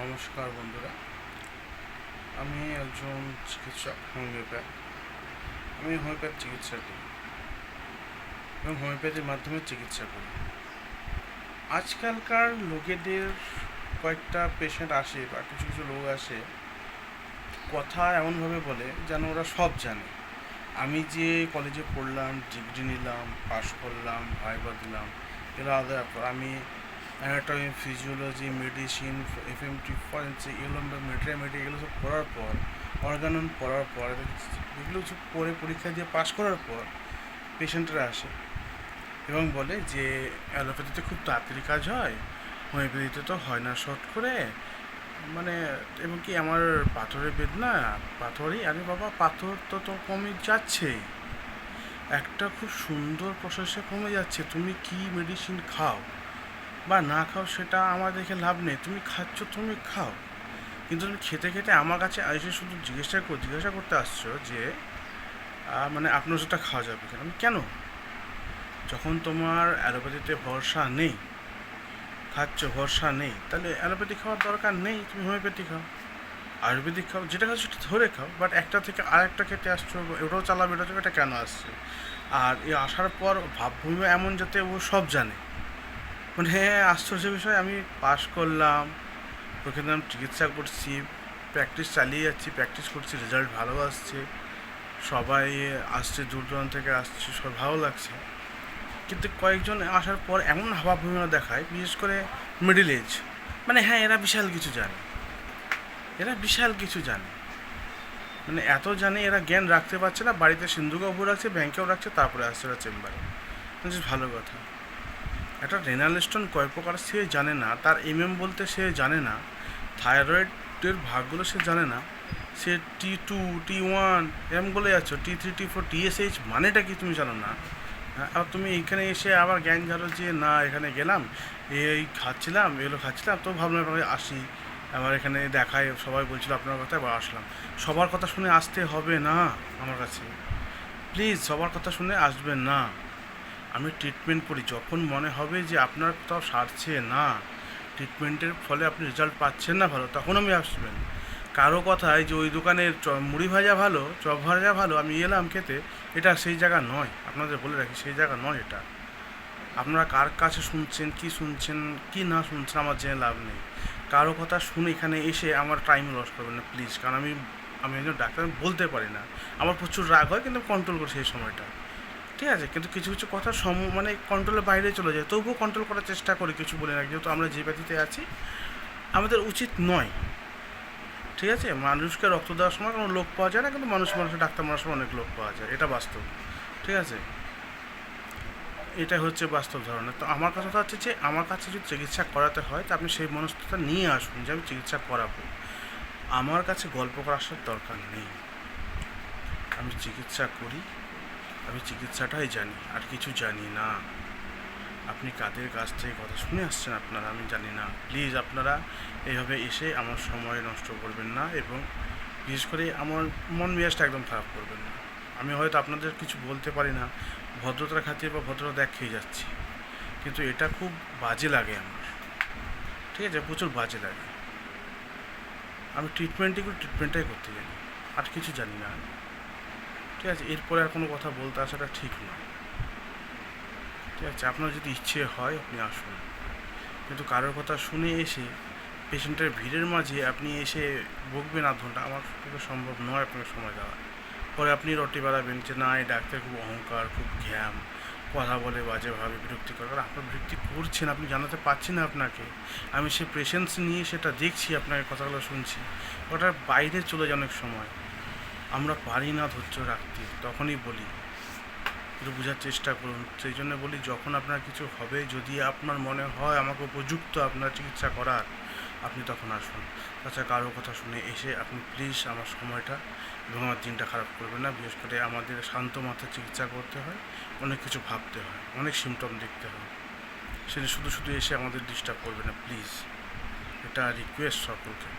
নমস্কার বন্ধুরা, আমি একজন চিকিৎসক হোমিওপ্যাথ। আমি হোমিওপ্যাথ চিকিৎসা করি এবং হোমিওপ্যাথির মাধ্যমে চিকিৎসা করি। আজকালকার লোকেদের কয়েকটা পেশেন্ট আসে বা কিছু কিছু লোক আসে, কথা এমনভাবে বলে যেন ওরা সব জানে। আমি যে কলেজে পড়লাম, ডিগ্রি নিলাম, পাশ করলাম, ভাইবা দিলাম, এগুলো আলাদা ব্যাপার। আমি অ্যানাটমি, ফিজিওলজি, মেডিসিন, এফএমটি, ফরেন্সিক, এগুলো মেট্রিয়ামেট্রি এগুলো সব পড়ার পর, অর্গানন পড়ার পর, এগুলো সব পড়ে পরীক্ষা দিয়ে পাশ করার পর পেশেন্টরা আসে এবং বলে যে অ্যালোপ্যাথিতে খুব তাড়াতাড়ি কাজ হয়, হোমিওপ্যাথিতে তো হয় না শর্ট করে, মানে এবং কি আমার পাথরের বেদনা, পাথরই আরে বাবা, পাথর তো কমে যাচ্ছেই, একটা খুব সুন্দর প্রসেসে কমে যাচ্ছে। তুমি কি মেডিসিন খাও বা না খাও সেটা আমার দেখে লাভ নেই, তুমি খাচ্ছ, তুমি খাও। কিন্তু তুমি খেতে খেতে আমার কাছে এসে শুধু জিজ্ঞাসা করতে আসছো যে মানে আপনার ওষুধটা খাওয়া যাবে কেন। আমি কেন, যখন তোমার অ্যালোপ্যাথিতে ভরসা নেই, খাচ্ছ ভরসা নেই, তাহলে অ্যালোপ্যাথি খাওয়ার দরকার নেই, তুমি হোমিওপ্যাথি খাও, আয়ুর্বেদিক খাও, যেটা খাও সেটা ধরে খাও। বাট একটা থেকে আরেকটা খেতে আসছো, ওটাও চালাবে, এটা কেন আসছে? আর এ আসার পর ভাবভূমি এমন যাতে ও সব জানে, মানে হ্যাঁ, আশ্চর্য বিষয়। আমি পাশ করলাম, ওখানে আমি চিকিৎসা করছি, প্র্যাকটিস চালিয়ে যাচ্ছি, প্র্যাকটিস করছি, রেজাল্ট ভালো আসছে, সবাই আসছে, দূর দূরান্ত থেকে আসছে, সব ভালো লাগছে। কিন্তু কয়েকজন আসার পর এমন ভাবভূমিকা দেখায়, বিশেষ করে মিডিল এজ, মানে হ্যাঁ এরা বিশাল কিছু জানে, এরা বিশাল কিছু জানে, মানে এত জানে এরা জ্ঞান রাখতে পারছে না, বাড়িতে সিন্ধুকেও উপর রাখছে, ব্যাংকেও রাখছে, তারপরে আসছে এরা চেম্বারে। ভালো কথা। একটা রেনাল স্টোন কয় প্রকার সে জানে না, তার বলতে সে জানে না, থাইরয়েডের ভাগগুলো সে জানে না, সে T2 T1 এরম বলে যাচ্ছ, T3 T4 TSH মানেটা কি তুমি জানো না। হ্যাঁ, আর তুমি এইখানে এসে আবার জ্ঞান ঝাড়ো যে না এখানে গেলাম, এই খাচ্ছিলাম, এগুলো খাচ্ছিলাম, তো ভাবলাম এবার আসি, আবার এখানে দেখায়, সবাই বলছিল আপনার কথা, আবার আসলাম। সবার কথা শুনে আসতে হবে না আমার কাছে, প্লিজ সবার কথা শুনে আসবেন না। আমি ট্রিটমেন্ট করি, যখন মনে হবে যে আপনার কোথাও সারছে না, ট্রিটমেন্টের ফলে আপনি রেজাল্ট পাচ্ছেন না ভালো, তখন আমি আসবেন। কারো কথায় যে ওই দোকানের মুড়ি ভাজা ভালো, চপ ভাজা ভালো, আমি এলাম খেতে, এটা সেই জায়গা নয়, আপনাদের বলে রাখি, সেই জায়গা নয় এটা। আপনারা কার কাছে শুনছেন কি না শুনছেন আমার জেনে লাভ নেই। কারো কথা শুনে এখানে এসে আমার টাইম লস করবেন না প্লিজ, কারণ আমি আমি একজন ডাক্তার, আমি বলতে পারি না, আমার প্রচুর রাগ হয়, কিন্তু কন্ট্রোল করি সেই সময়টা, ঠিক আছে। কিন্তু কিছু কিছু কথা মানে কন্ট্রোলের বাইরে চলে যায়, তবুও কন্ট্রোল করার চেষ্টা করি, কিছু বলে না, যেহেতু আমরা যে ব্যাধিতে আছি আমাদের উচিত নয়, ঠিক আছে। মানুষকে রক্ত দেওয়ার সময় কোনো লোক পাওয়া যায় না, কিন্তু মানুষের ডাক্তার মারার সময় অনেক লোক পাওয়া যায়, এটা বাস্তব, ঠিক আছে। এটা হচ্ছে বাস্তব ধরনের। তো আমার কথা হচ্ছে যে আমার কাছে যদি চিকিৎসা করাতে হয় তো আপনি সেই মনস্ততা নিয়ে আসুন যে আমি চিকিৎসা করাবো, আমার কাছে গল্প করার দরকার নেই। আমি চিকিৎসা করি, আমি চিকিৎসাটাই জানি, আর কিছু জানি না। আপনি কাদের কাছ থেকে কথা শুনে আসছেন আপনারা আমি জানি না, প্লিজ আপনারা এইভাবে এসে আমার সময় নষ্ট করবেন না, এবং বিশেষ করে আমার মন মেজাজটা একদম খারাপ করবেন না। আমি হয়তো আপনাদের কিছু বলতে পারি না, ভদ্রতার খাতিরে বা ভদ্রতা দেখিয়ে যাচ্ছি, কিন্তু এটা খুব বাজে লাগে আমার, ঠিক আছে, প্রচুর বাজে লাগে। আমি ট্রিটমেন্টটাই করতে জানি, আর কিছু জানি না, ঠিক আছে। এরপরে আর কোনো কথা বলতে আসাটা ঠিক নয়, ঠিক আছে। আপনার যদি ইচ্ছে হয় আপনি আসুন, কিন্তু কারোর কথা শুনে এসে পেশেন্টের ভিড়ের মাঝে আপনি এসে বকবেন আধ ঘন্টা, আমার পক্ষে সম্ভব নয় আপনাকে সময় দেওয়া। পরে আপনি রটি বাড়াবেন যে না এই ডাক্তার খুব অহংকার, খুব ঘ্যাম, কথা বলে বাজেভাবে, বিরক্তিকর। কারণ আপনার বিরক্তি করছেন, আপনি জানাতে পারছি না আপনাকে, আমি সে পেশেন্স নিয়ে সেটা দেখছি, আপনাকে কথাগুলো শুনছি, ওটার বাইরে চলে যায় অনেক সময়, আমরা পারি না ধৈর্য রাখতে, তখনই বলি একটু বোঝার চেষ্টা করুন। সেই জন্য বলি যখন আপনার কিছু হবে, যদি আপনার মনে হয় আমাকে উপযুক্ত আপনার চিকিৎসা করার, আপনি তখন আসুন। তাছাড়া কারো কথা শুনে এসে আপনি প্লিজ আমার সময়টা এবং আমার দিনটা খারাপ করবেন না। বিশেষ করে আমাদের শান্ত মাথায় চিকিৎসা করতে হয়, অনেক কিছু ভাবতে হয়, অনেক সিমটম দেখতে হয়, সেটা শুধু শুধু এসে আমাদের ডিস্টার্ব করবে না প্লিজ, এটা রিকোয়েস্ট সকলকে।